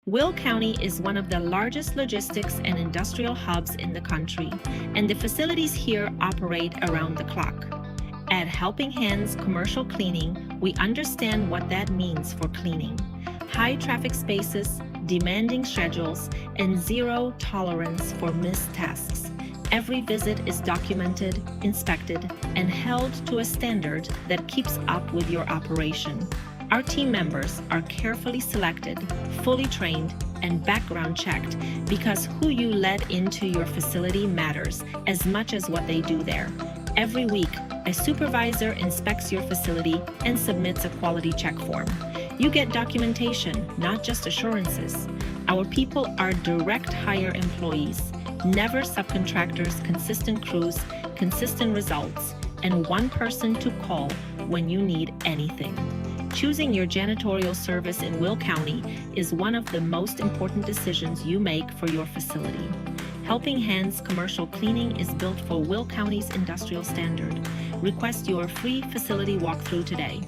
Will County is one of the largest logistics and industrial hubs in the country, and the facilities here operate around the clock. At Helping Hands Commercial Cleaning, we understand what that means for cleaning. High traffic spaces, demanding schedules, and zero tolerance for missed tasks. Every visit is documented, inspected, and held to a standard that keeps up with your operation. Our team members are carefully selected, fully trained, and background checked because who you let into your facility matters as much as what they do there. Every week, a supervisor inspects your facility and submits a quality check form. You get documentation, not just assurances. Our people are direct hire employees, never subcontractors, consistent crews, consistent results, and one person to call when you need anything. Choosing your janitorial service in Will County is one of the most important decisions you make for your facility. Helping Hands Commercial Cleaning is built for Will County's industrial standard. Request your free facility walkthrough today.